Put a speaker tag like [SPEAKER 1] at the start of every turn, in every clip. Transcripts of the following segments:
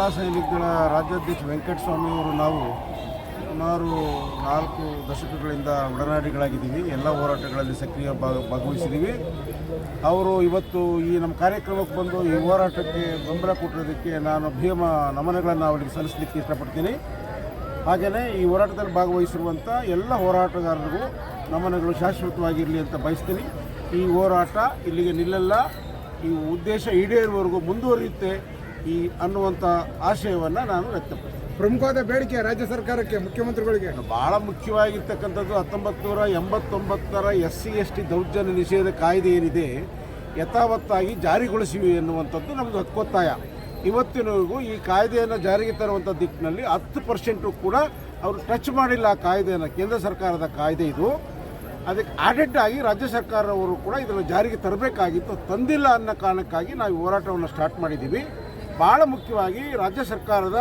[SPEAKER 1] ಸಮತಾ ಸೈನಿಕಗಳ ರಾಜ್ಯಾಧ್ಯಕ್ಷ ವೆಂಕಟಸ್ವಾಮಿ ಅವರು ನಾವು ಸುಮಾರು 4 ದಶಕಗಳಿಂದ ಒಡನಾಡಿಗಳಾಗಿದ್ದೀವಿ. ಎಲ್ಲ ಹೋರಾಟಗಳಲ್ಲಿ ಸಕ್ರಿಯ ಭಾಗವಹಿಸಿದ್ದೀವಿ. ಅವರು ಇವತ್ತು ಈ ನಮ್ಮ ಕಾರ್ಯಕ್ರಮಕ್ಕೆ ಬಂದು ಈ ಹೋರಾಟಕ್ಕೆ ಬೆಂಬಲ ಕೊಟ್ಟಿರೋದಕ್ಕೆ ನಾನು ಭೀಮ ನಮನಗಳನ್ನು ಅವರಿಗೆ ಸಲ್ಲಿಸಲಿಕ್ಕೆ ಇಷ್ಟಪಡ್ತೀನಿ. ಹಾಗೆಯೇ ಈ ಹೋರಾಟದಲ್ಲಿ ಭಾಗವಹಿಸಿರುವಂಥ ಎಲ್ಲ ಹೋರಾಟಗಾರರಿಗೂ ನಮನಗಳು ಶಾಶ್ವತವಾಗಿರಲಿ ಅಂತ ಬಯಸ್ತೀನಿ. ಈ ಹೋರಾಟ ಇಲ್ಲಿಗೆ ನಿಲ್ಲಲ್ಲ, ಈ ಉದ್ದೇಶ ಈಡೇರುವವರೆಗೂ ಮುಂದುವರಿಯುತ್ತೆ ಅನ್ನುವಂಥ ಆಶಯವನ್ನು ನಾನು ವ್ಯಕ್ತಪಡಿಸ್ತೀನಿ.
[SPEAKER 2] ಪ್ರಮುಖವಾದ ಬೇಡಿಕೆ ರಾಜ್ಯ ಸರ್ಕಾರಕ್ಕೆ, ಮುಖ್ಯಮಂತ್ರಿಗಳಿಗೆ
[SPEAKER 1] ಭಾಳ ಮುಖ್ಯವಾಗಿರ್ತಕ್ಕಂಥದ್ದು 1989 SC/ST ದೌರ್ಜನ್ಯ ನಿಷೇಧ ಕಾಯ್ದೆ ಏನಿದೆ ಯಥಾವತ್ತಾಗಿ ಜಾರಿಗೊಳಿಸಿವಿ ಎನ್ನುವಂಥದ್ದು ನಮ್ಮದು ಹಕ್ಕೊತ್ತಾಯ. ಇವತ್ತಿನವರೆಗೂ ಈ ಕಾಯ್ದೆಯನ್ನು ಜಾರಿಗೆ ತರುವಂಥ ದಿಕ್ಕಿನಲ್ಲಿ 10% ಕೂಡ ಅವರು ಟಚ್ ಮಾಡಿಲ್ಲ ಆ ಕಾಯ್ದೆಯನ್ನು. ಕೇಂದ್ರ ಸರ್ಕಾರದ ಕಾಯ್ದೆ ಇದು. ಅದಕ್ಕೆ ಆಡೆಡ್ ಆಗಿ ರಾಜ್ಯ ಸರ್ಕಾರವರು ಕೂಡ ಇದನ್ನು ಜಾರಿಗೆ ತರಬೇಕಾಗಿತ್ತು, ತಂದಿಲ್ಲ ಅನ್ನೋ ಕಾರಣಕ್ಕಾಗಿ ನಾವು ಹೋರಾಟವನ್ನು ಸ್ಟಾರ್ಟ್ ಮಾಡಿದ್ದೀವಿ. ಭಾಳ ಮುಖ್ಯವಾಗಿ ರಾಜ್ಯ ಸರ್ಕಾರದ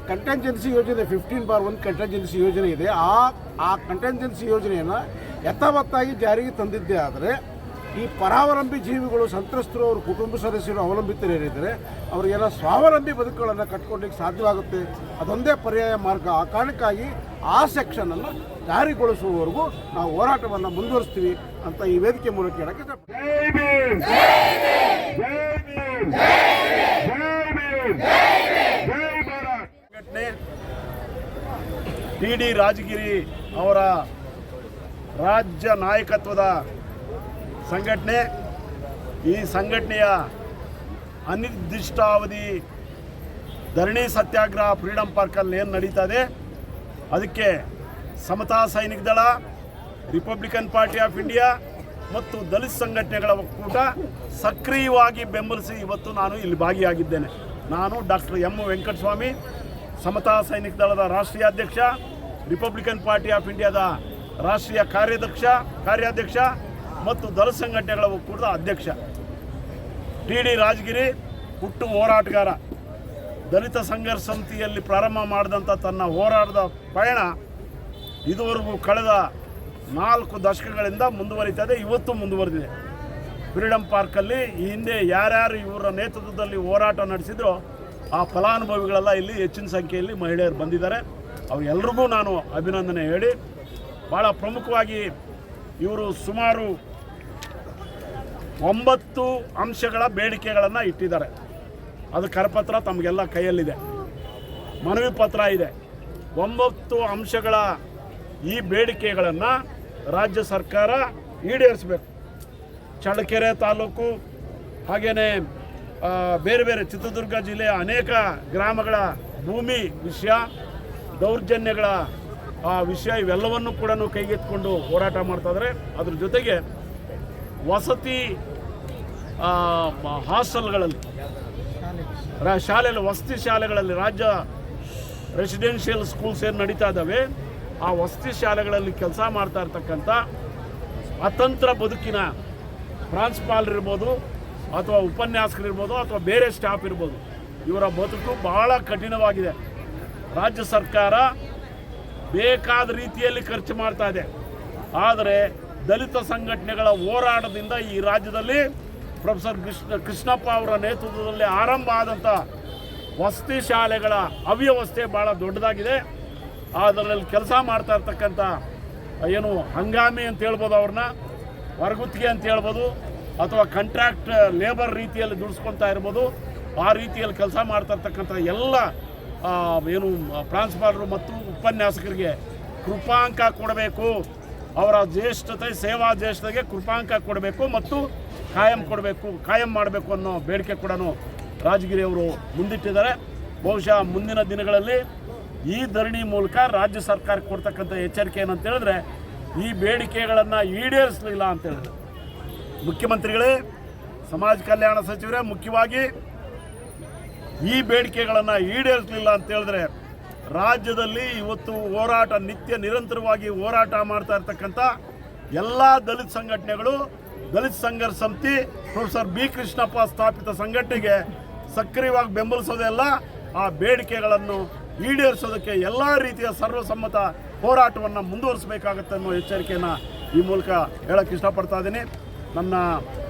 [SPEAKER 1] ಕಂಟೆಂಜೆನ್ಸಿ ಯೋಜನೆ 15/1 ಕಂಟೆಂಜೆನ್ಸಿ ಯೋಜನೆ ಇದೆ. ಆ ಕಂಟೆಂಜೆನ್ಸಿ ಯೋಜನೆಯನ್ನು ಯಥಾವತ್ತಾಗಿ ಜಾರಿಗೆ ತಂದಿದ್ದೇ ಆದರೆ ಈ ಪರಾವಲಂಬಿ ಜೀವಿಗಳು, ಸಂತ್ರಸ್ತರು, ಅವ್ರ ಕುಟುಂಬ ಸದಸ್ಯರು, ಅವಲಂಬಿತರೇನಿದ್ದಾರೆ ಅವರಿಗೆಲ್ಲ ಸ್ವಾವಲಂಬಿ ಬದುಕುಗಳನ್ನು ಕಟ್ಕೊಳ್ಳಿಕ್ಕೆ ಸಾಧ್ಯವಾಗುತ್ತೆ. ಅದೊಂದೇ ಪರ್ಯಾಯ ಮಾರ್ಗ. ಆ ಕಾರಣಕ್ಕಾಗಿ ಆ ಸೆಕ್ಷನನ್ನು ಜಾರಿಗೊಳಿಸುವವರೆಗೂ ನಾವು ಹೋರಾಟವನ್ನು ಮುಂದುವರಿಸ್ತೀವಿ ಅಂತ ಈ ವೇದಿಕೆ ಮೂಲಕ ಹೇಳಕ್ಕೆ
[SPEAKER 3] ಸಂಘಟನೆ ಟಿ.ಡಿ. ರಾಜಗಿರಿ ಅವರ ರಾಜ್ಯ ನಾಯಕತ್ವದ ಸಂಘಟನೆ. ಈ ಸಂಘಟನೆಯ ಅನಿರ್ದಿಷ್ಟಾವಧಿ ಧರಣಿ ಸತ್ಯಾಗ್ರಹ ಫ್ರೀಡಂ ಪಾರ್ಕಲ್ಲಿ ಏನು ನಡೀತದೆ ಅದಕ್ಕೆ ಸಮತಾ ಸೈನಿಕ ದಳ, ರಿಪಬ್ಲಿಕನ್ ಪಾರ್ಟಿ ಆಫ್ ಇಂಡಿಯಾ ಮತ್ತು ದಲಿತ ಸಂಘಟನೆಗಳ ಒಕ್ಕೂಟ ಸಕ್ರಿಯವಾಗಿ ಬೆಂಬಲಿಸಿ ಇವತ್ತು ನಾನು ಇಲ್ಲಿ ಭಾಗಿಯಾಗಿದ್ದೇನೆ. ನಾನು ಡಾಕ್ಟರ್ ಎಂ ವೆಂಕಟಸ್ವಾಮಿ, ಸಮತಾ ಸೈನಿಕ ದಳದ ರಾಷ್ಟ್ರೀಯ ಅಧ್ಯಕ್ಷ, ರಿಪಬ್ಲಿಕನ್ ಪಾರ್ಟಿ ಆಫ್ ಇಂಡಿಯಾದ ರಾಷ್ಟ್ರೀಯ ಕಾರ್ಯಾಧ್ಯಕ್ಷ ಮತ್ತು ದಲಿತ ಸಂಘಟನೆಗಳ ಒಕ್ಕೂಟದ ಅಧ್ಯಕ್ಷ. ಟಿ.ಡಿ. ರಾಜಗಿರಿ ಹುಟ್ಟು ಹೋರಾಟಗಾರ. ದಲಿತ ಸಂಘರ್ಷ ಸಮಿತಿಯಲ್ಲಿ ಪ್ರಾರಂಭ ಮಾಡಿದಂಥ ತನ್ನ ಹೋರಾಟದ ಪಯಣ ಇದುವರೆಗೂ ಕಳೆದ 4 ದಶಕಗಳಿಂದ ಮುಂದುವರಿತದೆ, ಇವತ್ತು ಮುಂದುವರೆದಿದೆ. ಫ್ರೀಡಂ ಪಾರ್ಕಲ್ಲಿ ಈ ಹಿಂದೆ ಯಾರ್ಯಾರು ಇವರ ನೇತೃತ್ವದಲ್ಲಿ ಹೋರಾಟ ನಡೆಸಿದ್ರೋ ಆ ಫಲಾನುಭವಿಗಳೆಲ್ಲ ಇಲ್ಲಿ ಹೆಚ್ಚಿನ ಸಂಖ್ಯೆಯಲ್ಲಿ ಮಹಿಳೆಯರು ಬಂದಿದ್ದಾರೆ. ಅವರೆಲ್ಲರಿಗೂ ನಾನು ಅಭಿನಂದನೆ ಹೇಳಿ, ಭಾಳ ಪ್ರಮುಖವಾಗಿ ಇವರು ಸುಮಾರು 9 ಅಂಶಗಳ ಬೇಡಿಕೆಗಳನ್ನು ಇಟ್ಟಿದ್ದಾರೆ. ಅದು ಕರಪತ್ರ ತಮಗೆಲ್ಲ ಕೈಯಲ್ಲಿದೆ, ಮನವಿ ಪತ್ರ ಇದೆ. 9 ಅಂಶಗಳ ಈ ಬೇಡಿಕೆಗಳನ್ನು ರಾಜ್ಯ ಸರ್ಕಾರ ಈಡೇರಿಸಬೇಕು. ಚಳ್ಳಕೆರೆ ತಾಲೂಕು ಹಾಗೆಯೇ ಬೇರೆ ಬೇರೆ ಚಿತ್ರದುರ್ಗ ಜಿಲ್ಲೆಯ ಅನೇಕ ಗ್ರಾಮಗಳ ಭೂಮಿ ವಿಷಯ, ದೌರ್ಜನ್ಯಗಳ ವಿಷಯ ಇವೆಲ್ಲವನ್ನು ಕೂಡ ಕೈಗೆತ್ತಿಕೊಂಡು ಹೋರಾಟ ಮಾಡ್ತಾಯಿದ್ದಾರೆ. ಅದ್ರ ಜೊತೆಗೆ ವಸತಿ ಹಾಸ್ಟೆಲ್ಗಳಲ್ಲಿ, ವಸತಿ ಶಾಲೆಗಳಲ್ಲಿ, ರಾಜ್ಯ ರೆಸಿಡೆನ್ಷಿಯಲ್ ಸ್ಕೂಲ್ಸ್ ಏನು ನಡೀತಾ ಇದ್ದಾವೆ ಆ ವಸತಿ ಶಾಲೆಗಳಲ್ಲಿ ಕೆಲಸ ಮಾಡ್ತಾ ಇರ್ತಕ್ಕಂಥ ಅತಂತ್ರ ಬದುಕಿನ ಪ್ರಾಂಶುಪಾಲರಿರ್ಬೋದು ಅಥವಾ ಉಪನ್ಯಾಸಕರಿರ್ಬೋದು ಅಥವಾ ಬೇರೆ ಸ್ಟಾಫ್ ಇರ್ಬೋದು, ಇವರ ಬದುಕು ಭಾಳ ಕಠಿಣವಾಗಿದೆ. ರಾಜ್ಯ ಸರ್ಕಾರ ಬೇಕಾದ ರೀತಿಯಲ್ಲಿ ಖರ್ಚು ಮಾಡ್ತಾ ಇದೆ. ಆದರೆ ದಲಿತ ಸಂಘಟನೆಗಳ ಹೋರಾಟದಿಂದ ಈ ರಾಜ್ಯದಲ್ಲಿ ಪ್ರೊಫೆಸರ್ ಕೃಷ್ಣಪ್ಪ ಅವರ ನೇತೃತ್ವದಲ್ಲಿ ಆರಂಭ ಆದಂಥ ವಸತಿ ಶಾಲೆಗಳ ಅವ್ಯವಸ್ಥೆ ಭಾಳ ದೊಡ್ಡದಾಗಿದೆ. ಅದರಲ್ಲಿ ಕೆಲಸ ಮಾಡ್ತಾ ಇರ್ತಕ್ಕಂಥ ಏನು ಹಂಗಾಮಿ ಅಂತ ಹೇಳ್ಬೋದು, ಅವ್ರನ್ನ ಹೊರಗುತ್ತಿಗೆ ಅಂತ ಹೇಳ್ಬೋದು, ಅಥವಾ ಕಾಂಟ್ರಾಕ್ಟ್ ಲೇಬರ್ ರೀತಿಯಲ್ಲಿ ದುಡಿಸ್ಕೊತಾ ಇರ್ಬೋದು. ಆ ರೀತಿಯಲ್ಲಿ ಕೆಲಸ ಮಾಡ್ತಾ ಇರ್ತಕ್ಕಂಥ ಎಲ್ಲ ಏನು ಪ್ರಾಂಶುಪಾಲರು ಮತ್ತು ಉಪನ್ಯಾಸಕರಿಗೆ ಕೃಪಾಂಕ ಕೊಡಬೇಕು. ಅವರ ಜ್ಯೇಷ್ಠತೆ, ಸೇವಾ ಜ್ಯೇಷ್ಠತೆಗೆ ಕೃಪಾಂಕ ಕೊಡಬೇಕು ಮತ್ತು ಕಾಯಂ ಮಾಡಬೇಕು ಅನ್ನೋ ಬೇಡಿಕೆ ಕೂಡ ರಾಜಗಿರಿ ಅವರು ಮುಂದಿಟ್ಟಿದ್ದಾರೆ. ಬಹುಶಃ ಮುಂದಿನ ದಿನಗಳಲ್ಲಿ ಈ ಧರಣಿ ಮೂಲಕ ರಾಜ್ಯ ಸರ್ಕಾರಕ್ಕೆ ಕೊಡ್ತಕ್ಕಂಥ ಎಚ್ಚರಿಕೆ ಏನಂತ ಹೇಳಿದ್ರೆ, ಈ ಬೇಡಿಕೆಗಳನ್ನು ಈಡೇರಿಸಲಿಲ್ಲ ಅಂತ ಹೇಳಿದ್ರೆ, ಮುಖ್ಯಮಂತ್ರಿಗಳೇ, ಸಮಾಜ ಕಲ್ಯಾಣ ಸಚಿವರೇ, ಮುಖ್ಯವಾಗಿ ಈ ಬೇಡಿಕೆಗಳನ್ನು ಈಡೇರಿಸಲಿಲ್ಲ ಅಂತ ಹೇಳಿದ್ರೆ ರಾಜ್ಯದಲ್ಲಿ ಇವತ್ತು ಹೋರಾಟ ನಿರಂತರವಾಗಿ ಹೋರಾಟ ಮಾಡ್ತಾ ಇರ್ತಕ್ಕಂಥ ಎಲ್ಲ ದಲಿತ ಸಂಘಟನೆಗಳು, ದಲಿತ ಸಂಘರ್ಷ ಸಮಿತಿ, ಪ್ರೊಫೆಸರ್ ಬಿ ಕೃಷ್ಣಪ್ಪ ಸ್ಥಾಪಿತ ಸಂಘಟನೆಗೆ ಸಕ್ರಿಯವಾಗಿ ಬೆಂಬಲಿಸೋದೆಲ್ಲ ಆ ಬೇಡಿಕೆಗಳನ್ನು ಈಡೇರಿಸೋದಕ್ಕೆ ಎಲ್ಲ ರೀತಿಯ ಸರ್ವಸಮ್ಮತ ಹೋರಾಟವನ್ನು ಮುಂದುವರಿಸಬೇಕಾಗತ್ತೆ ಅನ್ನೋ ಎಚ್ಚರಿಕೆಯನ್ನು ಈ ಮೂಲಕ ಹೇಳಕ್ಕೆ ಇಷ್ಟಪಡ್ತಾ ಇದ್ದೀನಿ. ನನ್ನ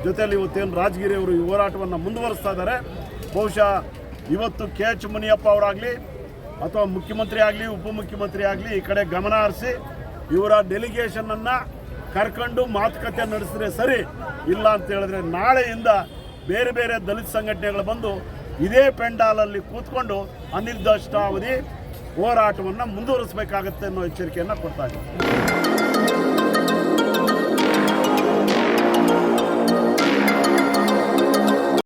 [SPEAKER 3] ಜೊತೆಯಲ್ಲಿ ಇವತ್ತೇನು ರಾಜಗಿರಿ ಅವರು ಈ ಹೋರಾಟವನ್ನು ಮುಂದುವರಿಸ್ತಾ ಇದ್ದಾರೆ. ಬಹುಶಃ ಇವತ್ತು ಕೆ ಎಚ್ ಮುನಿಯಪ್ಪ ಅವರಾಗಲಿ ಅಥವಾ ಮುಖ್ಯಮಂತ್ರಿ ಆಗಲಿ ಉಪಮುಖ್ಯಮಂತ್ರಿ ಆಗಲಿ ಈ ಕಡೆ ಗಮನ ಹರಿಸಿ ಇವರ ಡೆಲಿಗೇಷನನ್ನು ಕರ್ಕೊಂಡು ಮಾತುಕತೆ ನಡೆಸಿದ್ರೆ ಸರಿ. ಇಲ್ಲ ಅಂತ ಹೇಳಿದ್ರೆ ನಾಳೆಯಿಂದ ಬೇರೆ ಬೇರೆ ದಲಿತ ಸಂಘಟನೆಗಳು ಬಂದು ಇದೇ ಪೆಂಡಾಲಲ್ಲಿ ಕೂತ್ಕೊಂಡು ಅನಿರ್ದಿಷ್ಟಾವಧಿ ಹೋರಾಟವನ್ನು ಮುಂದುವರಿಸಬೇಕಾಗತ್ತೆ ಅನ್ನೋ ಎಚ್ಚರಿಕೆಯನ್ನು ಕೊಡ್ತಾ ಇದ್ದಾರೆ.